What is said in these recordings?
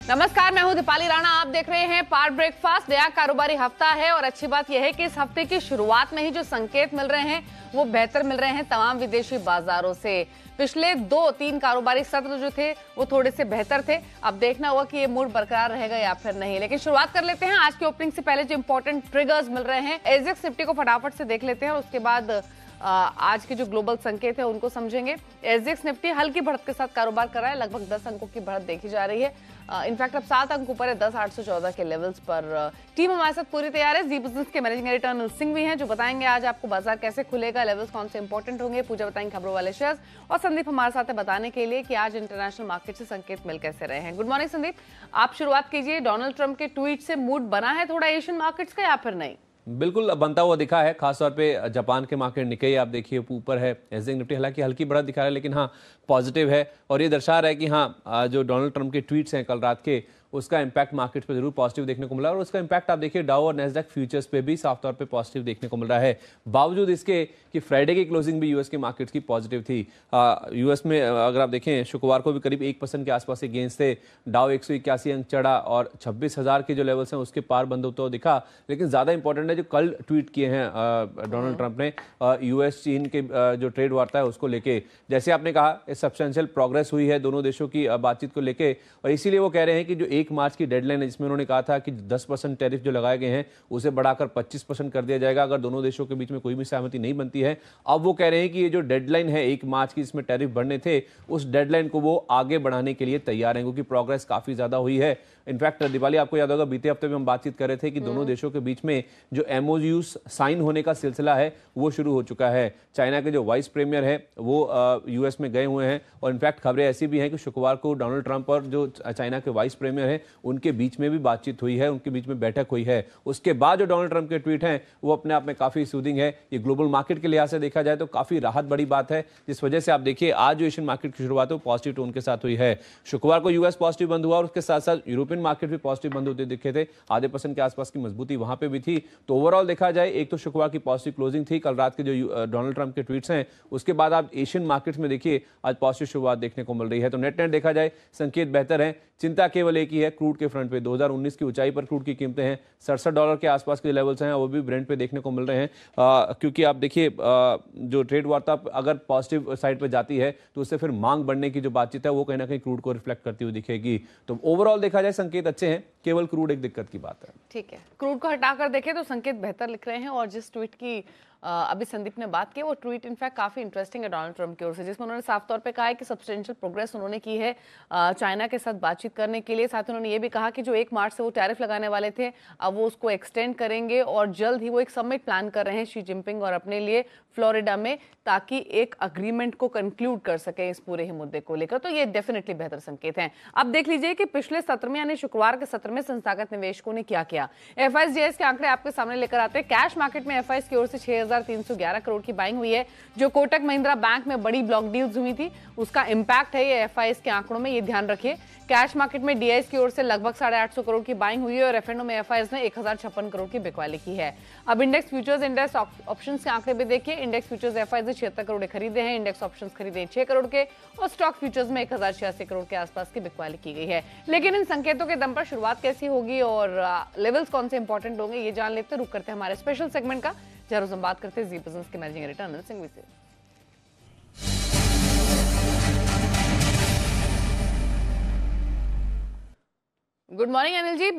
नमस्कार, मैं हूं दीपाली राणा। आप देख रहे हैं पार्ट ब्रेकफास्ट। नया कारोबारी हफ्ता है और अच्छी बात यह है कि इस हफ्ते की शुरुआत में ही जो संकेत मिल रहे हैं वो बेहतर मिल रहे हैं तमाम विदेशी बाजारों से। पिछले 2-3 कारोबारी सत्र जो थे वो थोड़े से बेहतर थे। अब देखना होगा कि ये मूड बरकरार रहेगा या फिर नहीं। लेकिन शुरुआत कर लेते हैं आज की ओपनिंग से पहले जो इंपॉर्टेंट ट्रिगर्स मिल रहे हैं। एजेक्स निफ्टी को फटाफट से देख लेते हैं और उसके बाद आज के जो ग्लोबल संकेत है उनको समझेंगे। एजेक्स निफ्टी हल्की बढ़त के साथ कारोबार कर रहा है, लगभग 10 अंकों की बढ़त देखी जा रही है। इनफैक्ट अब 7 अंक ऊपर है, 10,814 के लेवल्स पर। टीम हमारे साथ पूरी तैयार है। जी बिजनेस के मैनेजिंग एडिटर अनिल सिंह भी हैं जो बताएंगे आज आपको बाजार कैसे खुलेगा, लेवल्स कौन से इंपॉर्टेंट होंगे। पूजा बताएंगे खबरों वाले शेयर्स और संदीप हमारे साथ है बताने के लिए कि आज इंटरनेशनल मार्केट से संकेत मिल कैसे रहे हैं। गुड मॉर्निंग संदीप, आप शुरुआत कीजिए। डोनाल्ड ट्रंप के ट्वीट से मूड बना है थोड़ा एशियन मार्केट्स का या फिर नहीं? बिल्कुल बनता हुआ दिखा है, खासतौर पे जापान के मार्केट निक्केई आप देखिए ऊपर है। एसएनपी निफ्टी हालांकि हल्की बढ़त दिखा रहा है लेकिन हाँ पॉजिटिव है और ये दर्शा रहा है कि हाँ जो डोनाल्ड ट्रंप के ट्वीट्स हैं कल रात के उसका इंपैक्ट मार्केट पे जरूर पॉजिटिव देखने को मिला और उसका इंपैक्ट आप देखिए डाउ और नैस्डैक फ्यूचर्स पे भी साफ तौर पे पॉजिटिव देखने को मिल रहा है। बावजूद इसके कि फ्राइडे की क्लोजिंग भी यूएस के मार्केट्स की पॉजिटिव थी। यूएस में अगर आप देखें शुक्रवार को भी करीब 1% के आसपास के गेंस थे। डाउ 181 अंक चढ़ा और 26,000 के जो लेवल्स हैं उसके पार बंद होता हुआ दिखा। लेकिन ज्यादा इंपॉर्टेंट है जो कल ट्वीट किए हैं डोनाल्ड ट्रंप ने यूएस चीन के जो ट्रेड वार्ता है उसको लेके। जैसे आपने कहा सब्सटेंशियल प्रोग्रेस हुई है दोनों देशों की बातचीत को लेके और इसीलिए वो कह रहे हैं कि जो 1 मार्च की डेडलाइन है जिसमें उन्होंने कहा था कि 10% टैरिफ जो लगाए गए हैं उसे बढ़ाकर 25% कर दिया जाएगा अगर दोनों देशों के बीच में कोई भी सहमति नहीं बनती है। अब वो कह रहे हैं कि ये जो डेडलाइन है 1 मार्च की इसमें टैरिफ बढ़ने थे उस डेडलाइन को वो आगे बढ़ाने के लिए तैयार हैं क्योंकि प्रोग्रेस काफी ज्यादा हुई है। इनफैक्ट दिवाली आपको याद होगा बीते हफ्ते में हम बातचीत कर रहे थे कि दोनों देशों के बीच में जो एमओयूज साइन होने का सिलसिला है वो शुरू हो चुका है। चाइना के जो वाइस प्रीमियर है वो यूएस में गए हुए हैं और इनफैक्ट खबरें ऐसी भी हैं कि शुक्रवार को डोनाल्ड ट्रंप और जो चाइना के वाइस प्रीमियर हैं उनके बीच में भी बातचीत हुई है, उनके बीच में बैठक हुई है। उसके बाद जो डोनाल्ड ट्रंप के ट्वीट हैं वो अपने आप में काफी सूदिंग है। ये ग्लोबल मार्केट के लिहाज से देखा जाए तो काफी राहत बड़ी बात है जिस वजह से आप देखिए आज जो एशियन मार्केट की शुरुआत है वो पॉजिटिव टोन के साथ हुई है। शुक्रवार को यूएस पॉजिटिव बंद हुआ और उसके साथ साथ यूरोपियन मार्केट भी पॉजिटिव बंद होते दिखे थे। आधे % के आसपास की मजबूती वहां पे भी थी। तो ओवरऑल देखा जाए एक तो शुक्रवार की पॉजिटिव क्लोजिंग थी, कल रात के जो डोनाल्ड ट्रंप के ट्वीट्स हैं उसके बाद आप एशियन मार्केट्स में देखिए आज पॉजिटिव शुरुआत देखने को मिल रही है। तो नेट नेट देखा जाए संकेत बेहतर है। चिंता केवल एक ही है क्रूड के फ्रंट पे। 2019 की ऊंचाई पर क्रूड की कीमतें हैं, $67 के आसपास के लेवल्स हैं वो भी ब्रेंट पे देखने को मिल रहे हैं। क्योंकि आप देखिए जो ट्रेड वार्ता अगर पॉजिटिव साइड पे जाती है तो उससे फिर मांग बढ़ने की जो बातचीत है वो कहीं ना कहीं क्रूड को रिफ्लेक्ट करती हुई दिखेगी। तो ओवरऑल देखा जाए संकेत अच्छे हैं, केवल क्रूड एक दिक्कत की बात है। ठीक है, क्रूड को हटाकर देखें तो संकेत बेहतर लिख रहे हैं और जिस ट्वीट की अभी संदीप ने बात की वो ट्वीट इनफैक्ट काफी इंटरेस्टिंग है डोनाल्ड ट्रंप की ओर से, जिसमें उन्होंने साफ तौर पे कहा है कि सब्सटेंशियल प्रोग्रेस उन्होंने की है चाइना के साथ बातचीत करने के लिए। साथ ही उन्होंने ये भी कहा कि जो 1 मार्च से वो टैरिफ लगाने वाले थे अब वो उसको एक्सटेंड करेंगे और जल्द ही वो एक समिट प्लान कर रहे हैं शी जिनपिंग और अपने लिए फ्लोरिडा में, ताकि एक अग्रीमेंट को कंक्लूड कर सके इस पूरे ही मुद्दे को लेकर। तो ये डेफिनेटली बेहतर संकेत हैं। अब देख लीजिए कि पिछले सत्र में यानी शुक्रवार के सत्र में संस्थागत निवेशकों ने क्या किया। एफआईएस के आंकड़े आपके सामने लेकर आते हैं। कैश मार्केट में एफआईएस की ओर से 6,311 करोड़ की बाइंग हुई है। जो कोटक महिंद्रा बैंक में बड़ी ब्लॉक डील्स हुई थी उसका इंपैक्ट है ये एफआईएस के आंकड़ों में, ये ध्यान रखिए। कैश मार्केट में डीआईएस की ओर से लगभग 850 करोड़ की बाइंग हुई है और एफएनओ में एफआईएस ने 1056 करोड़ की बिकवाली की है। अब इंडेक्स फ्यूचर्स इंडेक्स ऑप्शंस के आंकड़े भी देखिए। इंडेक्स फ्यूचर्स एफआईएस ने 76 करोड़ खरीदे हैं, इंडेक्स ऑप्शंस खरीदे 6 करोड़ के और स्टॉक फ्यूचर्स में 1086 करोड़ के आसपास की बिकवाली की गई है। लेकिन इन संकेतों के दम पर शुरुआत कैसी होगी और लेवल्स कौन से इंपॉर्टेंट होंगे ये जान लेते रुक करते हैं हमारे स्पेशल सेगमेंट का, जहाँ रोज हम बात करते हैं जी बिजनेस के मैनेजिंग एडिटर अनिल सिंह से। Good morning Anil ji.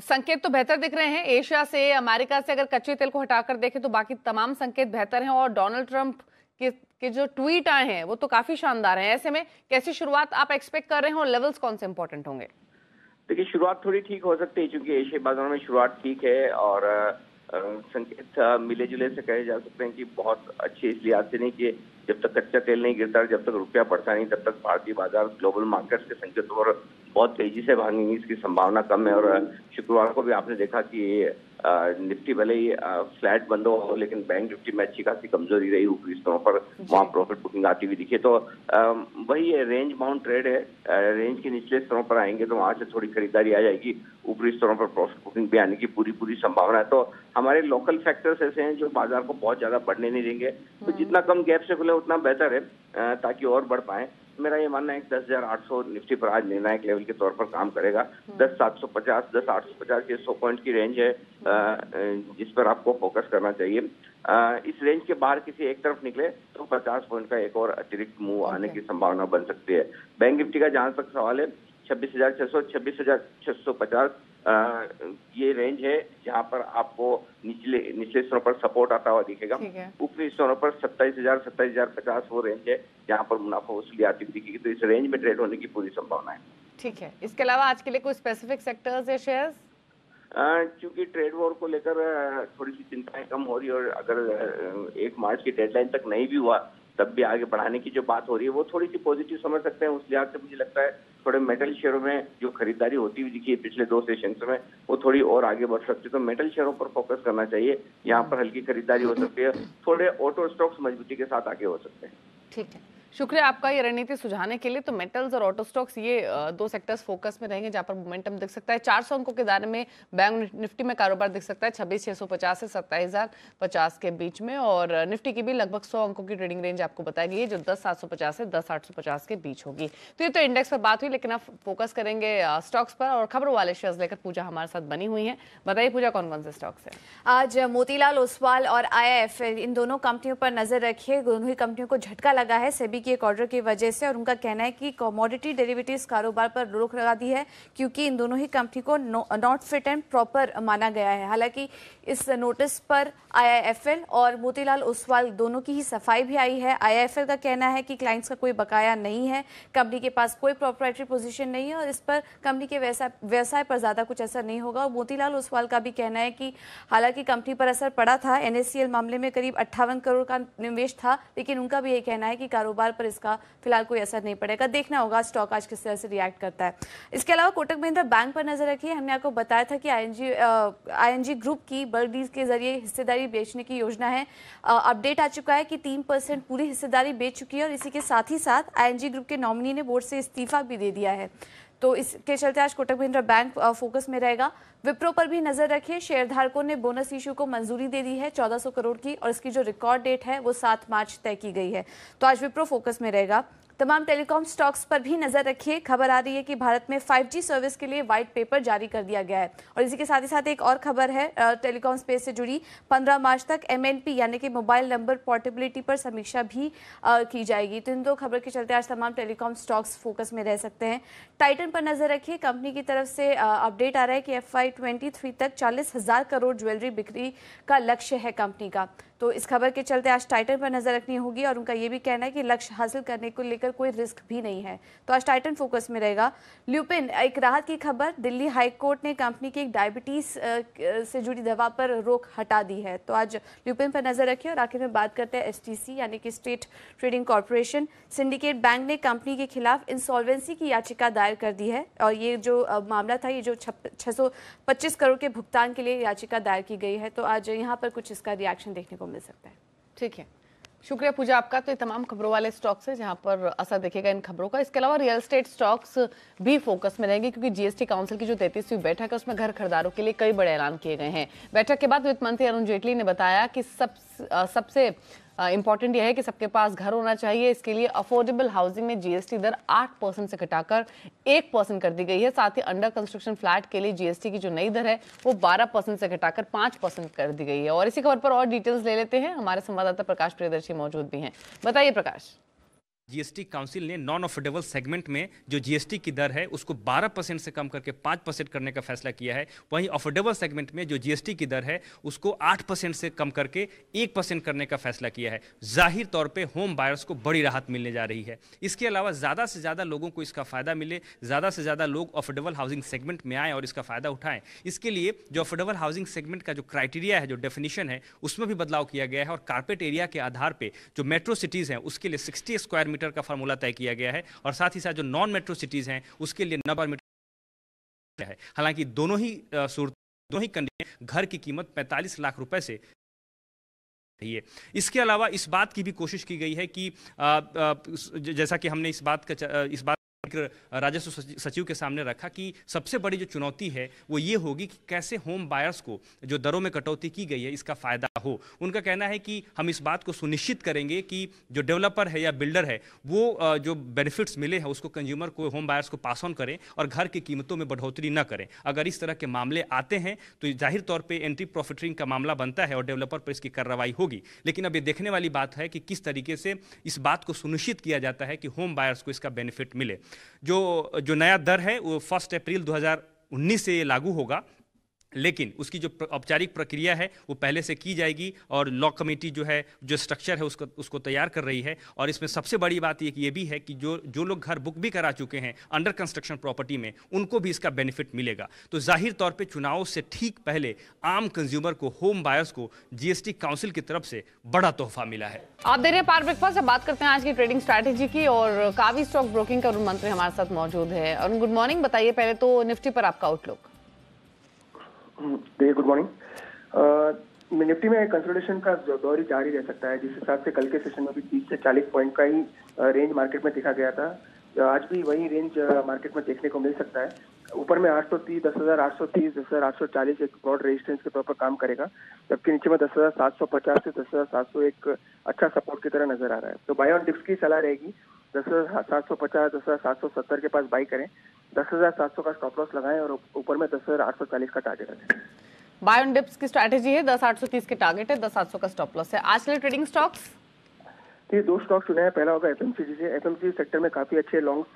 संकेत तो बेहतर दिख रहे हैं। एशिया से, अमेरिका से अगर कच्चे तेल को हटाकर देखें तो बाकी तमाम संकेत बेहतर हैं और डोनाल्ड ट्रंप के जो ट्वीट आए हैं वो तो काफी शानदार हैं। ऐसे में कैसी शुरुआत आप एक्सपेक्ट कर रहे हैं और लेवल्स कौन से इंपॉर्टेंट होंगे? देखिए शुरुआत थोड़ी ठीक हो सकती है क्योंकि एशियाई बाजारों में शुरुआत ठीक है और संकेत मिले जुले से कहे जा सकते हैं कि बहुत अच्छे इस लिहाज से नहीं कि जब तक कच्चा तेल नहीं गिरता, जब तक रुपया बढ़ता नहीं, तब तक भारतीय बाजार ग्लोबल मार्केट्स के संकेतों पर बहुत तेजी से भागेंगे इसकी संभावना कम है। और शुक्रवार को भी आपने देखा कि निफ्टी भले ही फ्लैट बंद हो लेकिन बैंक निफ्टी में अच्छी खासी कमजोरी रही ऊपरी स्तरों पर, वहाँ प्रॉफिट बुकिंग आती हुई दिखी। तो वही रेंज बाउंड ट्रेड है, रेंज के निचले स्तरों पर आएंगे तो वहां से थोड़ी खरीदारी आ जाएगी, ऊपरी स्तरों पर प्रॉफिट बुकिंग भी आने की पूरी संभावना है। तो हमारे लोकल फैक्टर्स ऐसे हैं जो बाजार को बहुत ज्यादा बढ़ने नहीं देंगे, तो जितना कम गैप से खुले उतना बेहतर है ताकि और बढ़ पाए। मेरा ये मानना है कि 10,800 निफ्टी पर आज निर्णायक लेवल के तौर पर काम करेगा। 10,750, 10,850 ये 100 पॉइंट की रेंज है जिस पर आपको फोकस करना चाहिए। इस रेंज के बाहर किसी एक तरफ निकले तो 50 पॉइंट का एक और अतिरिक्त मूव आने की संभावना बन सकती है। बैंक निफ्टी का जहां तक सवाल है, 26,600, 26,650 ये रेंज है जहां पर आपको निचले स्थानों पर सपोर्ट आता हुआ दिखेगा। ऊपरी स्थानों पर 27,000, 27,050 वो रेंज है जहां पर मुनाफा वसूली आती हुई दिखेगी। तो इस रेंज में ट्रेड होने की पूरी संभावना है। ठीक है, इसके अलावा आज के लिए कोई स्पेसिफिक सेक्टर्स या शेयर्स? क्योंकि ट्रेड वॉर को लेकर थोड़ी सी चिंताएं कम हो रही है और अगर 1 मार्च की डेडलाइन तक नहीं भी हुआ तब भी आगे बढ़ाने की जो बात हो रही है वो थोड़ी सी पॉजिटिव समझ सकते हैं। उस लिहाज से मुझे लगता है थोड़े मेटल शेयरों में जो खरीदारी होती हुई दिखी है पिछले 2 सेशन में वो थोड़ी और आगे बढ़ सकती है। तो मेटल शेयरों पर फोकस करना चाहिए, यहाँ पर हल्की खरीदारी हो सकती है। थोड़े ऑटो स्टॉक्स मजबूती के साथ आगे हो सकते हैं। ठीक है, शुक्रिया आपका ये रणनीति सुझाने के लिए। तो मेटल्स और ऑटो स्टॉक्स ये 2 सेक्टर्स फोकस में रहेंगे जहां पर मोमेंटम दिख सकता है। 400 अंकों के दायरे में बैंक निफ्टी में कारोबार दिख सकता है 26,650 से 27,050 के बीच में, और निफ्टी की भी लगभग 100 अंकों की ट्रेडिंग रेंज आपको बताई गई है जो 10,750 से 10,850 के बीच होगी। तो ये तो इंडेक्स पर बात हुई, लेकिन अब फोकस करेंगे स्टॉक्स पर और खबरों वाले शेयर्स लेकर पूजा हमारे साथ बनी हुई है। बताइए पूजा, कौन कौन से स्टॉक्स है? आज मोतीलाल ओसवाल और IIFL इन दोनों कंपनियों पर नजर रखिए। दोनों ही कंपनियों को झटका लगा है सेबी की एक ऑर्डर की वजह से, और उनका कहना है कि कमोडिटी डेरिवेटिव्स कारोबार पर रोक लगा दी है क्योंकि इन दोनों ही कंपनी को नॉट फिट एंड प्रॉपर माना गया है। हालांकि इस नोटिस पर IIFL और मोतीलाल ओसवाल दोनों की ही सफाई भी आई है। IIFL का कहना है कि क्लाइंट्स का कोई बकाया नहीं है, कंपनी के पास कोई प्रोप्राइटरी पोजीशन नहीं है और इस पर कंपनी के व्यवसाय पर ज्यादा कुछ असर नहीं होगा। और मोतीलाल ओसवाल का भी कहना है कि हालांकि कंपनी पर असर पड़ा था, NSCL मामले में करीब 58 करोड़ का निवेश था, लेकिन उनका भी ये कहना है कि कारोबार पर इसका फिलहाल कोई असर नहीं पड़ेगा। देखना होगा स्टॉक आज किस तरह से रिएक्ट करता है। इसके अलावा कोटक महिंद्रा बैंक पर नजर रखिए। हमने आपको बताया था कि ING ग्रुप की बल्क डील के जरिए हिस्सेदारी बेचने की योजना है। अपडेट आ चुका है कि 3% पूरी हिस्सेदारी बेच चुकी है और इसी के साथ ही साथ ING ग्रुप के नॉमिनी ने बोर्ड से इस्तीफा भी दे दिया है। तो इसके चलते आज कोटक महिंद्रा बैंक फोकस में रहेगा। विप्रो पर भी नजर रखिए। शेयरधारकों ने बोनस इश्यू को मंजूरी दे दी है 1400 करोड़ की, और इसकी जो रिकॉर्ड डेट है वो 7 मार्च तय की गई है। तो आज विप्रो फोकस में रहेगा। तमाम टेलीकॉम स्टॉक्स पर भी नजर रखिए। खबर आ रही है कि भारत में 5G सर्विस के लिए व्हाइट पेपर जारी कर दिया गया है, और इसी के साथ ही साथ एक और खबर है टेलीकॉम स्पेस से जुड़ी। 15 मार्च तक MNP यानी कि मोबाइल नंबर पोर्टेबिलिटी पर समीक्षा भी की जाएगी। तो इन 2 खबर के चलते आज तमाम टेलीकॉम स्टॉक्स फोकस में रह सकते हैं। टाइटन पर नजर रखिए। कंपनी की तरफ से अपडेट आ रहा है कि FY23 तक 40,000 करोड़ ज्वेलरी बिक्री का लक्ष्य है कंपनी का। तो इस खबर के चलते आज टाइटन पर नजर रखनी होगी, और उनका ये भी कहना है कि लक्ष्य हासिल करने को लेकर कोई रिस्क भी नहीं है। तो आज टाइटन फोकस में रहेगा। ल्यूपिन, एक राहत की खबर, दिल्ली हाई कोर्ट ने कंपनी की एक डायबिटीज से जुड़ी दवा पर रोक हटा दी है। तो आज ल्यूपिन पर नजर रखिए। और आखिर में बात करते हैं STC यानी कि state trading corporation. Syndicate bank ने कंपनी के खिलाफ इंसॉल्वेंसी की याचिका दायर कर दी है, और ये जो मामला था, ये जो 625 करोड़ के भुगतान के लिए याचिका दायर की गई है। तो आज यहाँ पर कुछ इसका रिएक्शन देखने को मिल सकता है। ठीक है, शुक्रिया पूजा आपका। तो ये तमाम खबरों वाले स्टॉक्स है जहां पर असर दिखेगा इन खबरों का। इसके अलावा रियल एस्टेट स्टॉक्स भी फोकस में रहेंगे क्योंकि GST काउंसिल की जो 33वीं बैठक है उसमें घर खरीदारों के लिए कई बड़े ऐलान किए गए हैं। बैठक के बाद वित्त मंत्री अरुण जेटली ने बताया कि सबसे इंपॉर्टेंट यह है कि सबके पास घर होना चाहिए। इसके लिए अफोर्डेबल हाउसिंग में GST दर 8% से घटाकर 1% कर दी गई है। साथ ही अंडर कंस्ट्रक्शन फ्लैट के लिए GST की जो नई दर है वो 12% से घटाकर 5% कर दी गई है। और इसी खबर पर और डिटेल्स ले लेते हैं। हमारे संवाददाता प्रकाश प्रियदर्शी मौजूद भी हैं। बताइए प्रकाश। GST काउंसिल ने नॉन अफोर्डेबल सेगमेंट में जो GST की दर है उसको 12% से कम करके 5% करने का फैसला किया है। वहीं अफोर्डेबल सेगमेंट में जो GST की दर है उसको 8% से कम करके 1% करने का फैसला किया है। जाहिर तौर पे होम बायर्स को बड़ी राहत मिलने जा रही है। इसके अलावा ज़्यादा से ज़्यादा लोगों को इसका फ़ायदा मिले, ज़्यादा से ज़्यादा लोग अफोर्डेबल हाउसिंग सेगमेंट में आएँ और इसका फ़ायदा उठाएँ। इसके लिए जो अफोर्डेबल हाउसिंग सेगमेंट का जो क्राइटेरिया है, जो डेफिनेशन है, उसमें भी बदलाव किया गया है और कारपेट एरिया के आधार पर जो मेट्रो सिटीज़ हैं उसके लिए 60 स्क्वायर मीटर का फार्मूला तय किया गया है, और साथ ही साथ जो नॉन मेट्रो सिटीज हैं उसके लिए 90 मीटर है। हालांकि दोनों ही कंडीशन घर की कीमत 45 लाख रुपए से है। इसके अलावा इस बात की भी कोशिश की गई है कि जैसा कि हमने इस बात राजस्व सचिव के सामने रखा कि सबसे बड़ी जो चुनौती है वो ये होगी कि कैसे होम बायर्स को जो दरों में कटौती की गई है इसका फायदा हो। उनका कहना है कि हम इस बात को सुनिश्चित करेंगे कि जो डेवलपर है या बिल्डर है वो जो बेनिफिट्स मिले हैं उसको कंज्यूमर को, होम बायर्स को पास ऑन करें और घर की कीमतों में बढ़ोतरी न करें। अगर इस तरह के मामले आते हैं तो जाहिर तौर पर एंटी प्रॉफिटरिंग का मामला बनता है और डेवलपर पर इसकी कार्रवाई होगी। लेकिन अब ये देखने वाली बात है कि किस तरीके से इस बात को सुनिश्चित किया जाता है कि होम बायर्स को इसका बेनिफिट मिले। जो नया दर है वो 1 अप्रैल 2019 से ये लागू होगा, लेकिन उसकी जो औपचारिक प्रक्रिया है वो पहले से की जाएगी और लॉ कमेटी जो है, जो स्ट्रक्चर है उसको तैयार कर रही है। और इसमें सबसे बड़ी बात ये भी है कि जो लोग घर बुक भी करा चुके हैं अंडर कंस्ट्रक्शन प्रॉपर्टी में, उनको भी इसका बेनिफिट मिलेगा। तो जाहिर तौर पे चुनाव से ठीक पहले आम कंज्यूमर को, होम बायर्स को जीएसटी काउंसिल की तरफ से बड़ा तोहफा मिला है। आप दे रहे हैं पावर ब्रेकफास्ट से बात करते हैं आज की ट्रेडिंग स्ट्रैटेजी की और कावी स्टॉक ब्रोकिंग का अरुण मंत्री हमारे साथ मौजूद है। Arun, good morning. बताइए पहले तो निफ्टी पर आपका आउटलुक। Good morning. निफ्टी में कंसोलिडेशन का दौर ही जारी रह सकता है, जिस हिसाब से कल के सेशन में भी 30 से 40 पॉइंट का ही रेंज मार्केट में देखा गया था। आज भी वही रेंज मार्केट में देखने को मिल सकता है। ऊपर में 830, 10,830, 10,840 एक ब्रॉड रेजिस्टेंस के तौर पर काम करेगा, जबकि नीचे में 10,750 से 10,700 एक अच्छा सपोर्ट की तरह नजर आ रहा है। तो बाय ऑन डिप्स की सलाह रहेगी, 10,750, 10,770 के पास बाई करें, 10,700 का स्टॉप लॉस लगाएं और ऊपर में 10,840 का टारगेट रखें। बाय ऑन डिप्स की स्ट्रैटेजी है, 10,830 के टारगेट है, 10,700 का स्टॉप लॉस है। आज के लिए ट्रेडिंग स्टॉक्स ये 2 स्टॉक चुने हैं। पहला होगा एफएमसीजी से। एफएमसीजी सेक्टर में काफी अच्छे लॉन्ग्स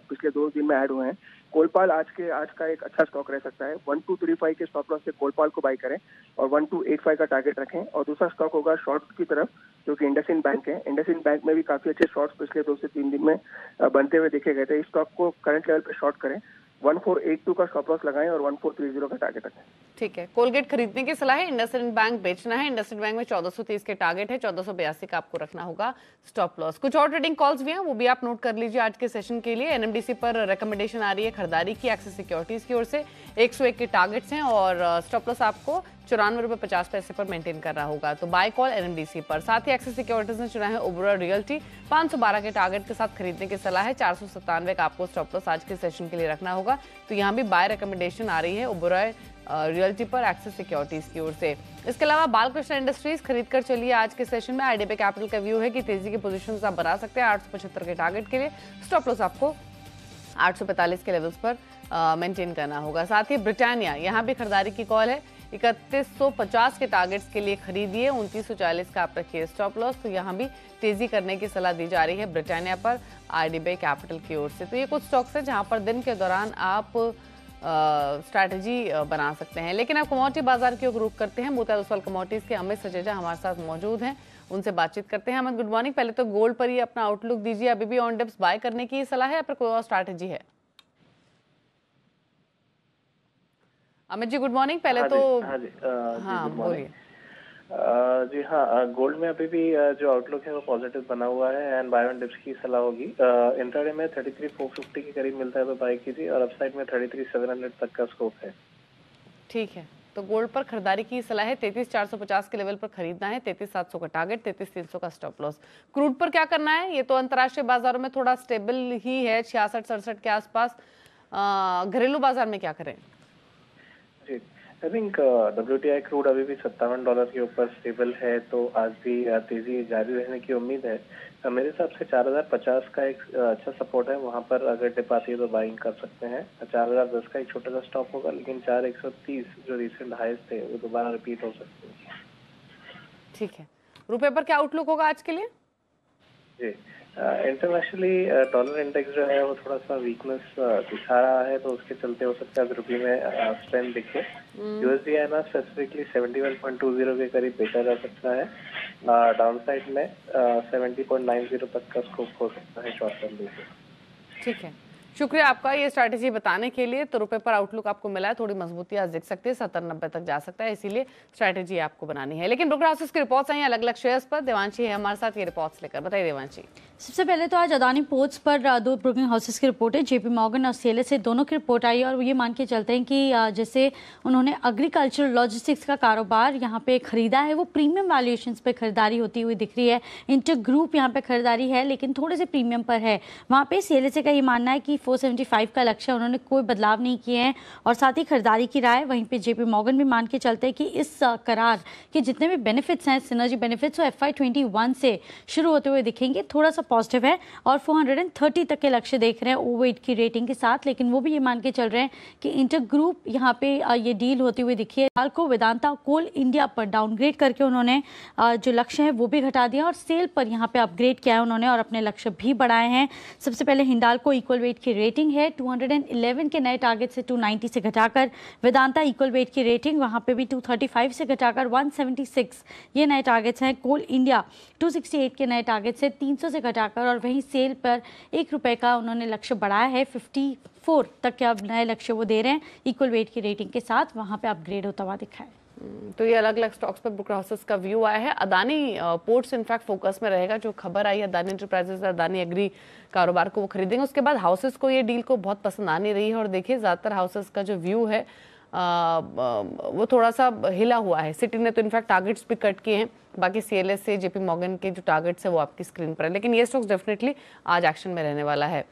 पिछले 2 दिन में ऐड हुए हैं। कोलपाल आज का एक अच्छा स्टॉक रह सकता है। 1235 के स्टॉप लॉस से कोलपाल को बाई करें और 1285 का टारगेट रखें। और दूसरा स्टॉक होगा शॉर्ट की तरफ, जो कि इंडसइंड बैंक है। इंडसइंड बैंक में भी काफी अच्छे शॉर्ट्स पिछले 2 से 3 दिन में बनते हुए देखे गए थे। इस स्टॉक को करंट लेवल पे शॉर्ट करें, 1482 का स्टॉप लॉस लगाएं और 1430 का टारगेट रखें। ठीक है। कोलगेट खरीदने की सलाह है, इंडसइंड बैंक बेचना है। इंडसइंड बैंक में 1430 के टारगेट है, 1482 का आपको रखना होगा स्टॉप लॉस। कुछ और ट्रेडिंग कॉल्स भी हैं, वो भी आप नोट कर लीजिए आज के सेशन के लिए। एनएमडीसी पर रिकमेंडेशन आ रही है खरीदारी की एक्सिस सिक्योरिटीज की ओर से। 101 के टारगेट्स हैं और स्टॉप लॉस आपको 94 रुपये 50 पैसे पर मेंटेन करना होगा। तो बाय कॉल एनएमडीसी पर। साथ ही एक्सिस सिक्योरिटीज ने चुना है ओबेरॉय रियल्टी, 512 के टारगेट के साथ खरीदने की सलाह है, 497 का आपको स्टॉप लॉस आज के सेशन के लिए रखना होगा। तो यहाँ भी बाय रिकमेंडेशन आ रही है ओबेरॉय रियल्टी पर एक्सिस सिक्योरिटीज की ओर से। इसके अलावा बालकृष्ण इंडस्ट्रीज खरीद कर चलिए आज के सेशन में। आईडीबी कैपिटल का व्यू है कि तेजी के पोजीशंस आप बना सकते हैं 875 के टारगेट के लिए। स्टॉप लॉस आपको 845 के लेवल्स पर मेंटेन करना होगा। साथ ही ब्रिटानिया, यहाँ भी खरीदारी की कॉल है, 3150 के टारगेट्स के लिए खरीदिए, 2940 का आप रखिए स्टॉप लॉस। तो यहाँ भी तेजी करने की सलाह दी जा रही है ब्रिटानिया पर आईडीबी कैपिटल की ओर से। तो ये कुछ स्टॉक्स हैं जहाँ पर दिन के दौरान आप स्ट्रैटेजी बना सकते हैं। लेकिन आप कमोडिटी बाजार की ओर रुख करते हैं। मोतियात ओसवाल कमोडिटीज के अमित सचेजा हमारे साथ मौजूद हैं, उनसे बातचीत करते हैं। Amit, good morning. पहले तो गोल्ड पर ही अपना आउटलुक दीजिए। अभी भी ऑन डिप्स बाय करने की सलाह है या फिर कोई और स्ट्रैटेजी है? Amit ji good morning. पहले हाँ बोलिए। जी हाँ, गोल्ड में अभी भी जो आउटलुक है वो पॉजिटिव बना हुआ है एंड बाय ऑन डिप्स की सलाह होगी। इंट्राडे में 33,450 के करीब मिलता है तो बाय कीजिए और अपसाइड में 33,700 तक का स्कोप है। ठीक है, तो गोल्ड पर खरीदारी की सलाह है, 33,450 के लेवल पर खरीदना है, 33,700 का टारगेट, 33,300 का स्टॉप लॉस। क्रूड पर क्या करना है? ये तो अंतर्राष्ट्रीय बाजारों में थोड़ा स्टेबल ही है, 66-67 के आसपास। घरेलू बाजार में क्या करें? जी, आई थिंक WTI क्रूड अभी भी $57 के ऊपर स्टेबल है, तो आज भी तेजी जारी रहने की उम्मीद है। मेरे हिसाब से 4050 का एक अच्छा सपोर्ट है, वहां पर अगर डिप आती है तो बाइंग कर सकते हैं। 4010 का एक छोटा सा स्टॉप होगा, लेकिन 4130 जो रिसेंट हाईज थे वो दोबारा रिपीट हो सकते हैं। ठीक है, रुपए पर क्या आउटलुक होगा आज के लिए? जी, इंटरनेशनली डॉलर इंडेक्स जो है वो थोड़ा सा वीकनेस दिखा रहा है, तो उसके चलते हो सकता है रुपये में स्ट्रेंथ दिखे। यूएसडी है ना, स्पेसिफिकली 71.20 के करीब बेचा जा सकता है। डाउन साइड में 70.90 तक का स्कोप हो सकता है शॉर्ट टर्म बेसिस। ठीक है, शुक्रिया आपका ये स्ट्रैटेजी बताने के लिए। तो रुपए पर आउटलुक आपको मिला है, थोड़ी मजबूती आज दिख सकती है, 70-90 तक जा सकता है, इसीलिए स्ट्रैटेजी आपको बनानी है। लेकिन ब्रोकर हाउसेस की रिपोर्ट्स आई अलग अलग शेयर्स पर। देवांशी है हमारे साथ ये रिपोर्ट्स लेकर, बताइए देवांशी। सबसे पहले तो आज अदानी पोर्ट्स पर दो ब्रोकिंग हाउसेस की रिपोर्ट है, जेपी मॉर्गन और सीएलएस से दोनों की रिपोर्ट आई और ये मान के चलते हैं कि जैसे उन्होंने एग्रीकल्चर लॉजिस्टिक्स का कारोबार यहाँ पे खरीदा है, वो प्रीमियम वैल्यूएशंस पे खरीदारी होती हुई दिख रही है। इंटर ग्रुप यहाँ पे खरीदारी है लेकिन थोड़े से प्रीमियम पर है। वहाँ पे सीएलएस का ये मानना है कि 475 का लक्ष्य उन्होंने कोई बदलाव नहीं किए हैं और साथ ही खरीदारी की राय। वहीं पे जेपी मॉर्गन भी मान के चलते हैं कि इस करार के जितने भी बेनिफिट्स हैं, सिनर्जी बेनिफिट्स, वो FY21 से शुरू होते हुए दिखेंगे, थोड़ा सा पॉजिटिव है और 430 तक के लक्ष्य देख रहे हैं ओवर की रेटिंग के साथ। लेकिन वो भी ये मान के चल रहे हैं कि इंटर ग्रुप यहाँ पे ये डील होती हुई दिखी है। हाल को वेदांता कोल इंडिया पर डाउनग्रेड करके उन्होंने जो लक्ष्य है वो भी घटा दिया और सेल पर यहाँ पे अपग्रेड किया है उन्होंने और अपने लक्ष्य भी बढ़ाए हैं। सबसे पहले हिंडाल्को इक्वल वेट की रेटिंग है 211 के नए टारगेट से 290 से घटाकर, वेदांता इक्वल वेट की रेटिंग वहाँ पे भी 235 से घटाकर 176 ये नए टारगेट्स हैं। कोल इंडिया 268 के नए टारगेट से 300 से घटाकर और वहीं सेल पर ₹1 का उन्होंने लक्ष्य बढ़ाया है, 54 तक के अब नए लक्ष्य वो दे रहे हैं इक्वल वेट की रेटिंग के साथ, वहाँ पे अपग्रेड होता हुआ दिखा है। तो ये अलग अलग स्टॉक्स पर ब्रोकर हाउसेस का व्यू आया है। अदानी पोर्ट्स इनफैक्ट फोकस में रहेगा, जो खबर आई अदानी एंटरप्राइजेस अदानी एग्री कारोबार को वो खरीदेंगे। उसके बाद हाउसेस को ये डील को बहुत पसंद आ नहीं रही है और देखिए ज़्यादातर हाउसेस का जो व्यू है वो थोड़ा सा हिला हुआ है। सिटी ने तो इनफैक्ट टारगेट्स भी कट किए हैं, बाकी सीएलएस से जेपी मॉर्गन के जो टारगेट्स है वो आपकी स्क्रीन पर है। लेकिन ये स्टॉक्स डेफिनेटली आज एक्शन में रहने वाला है।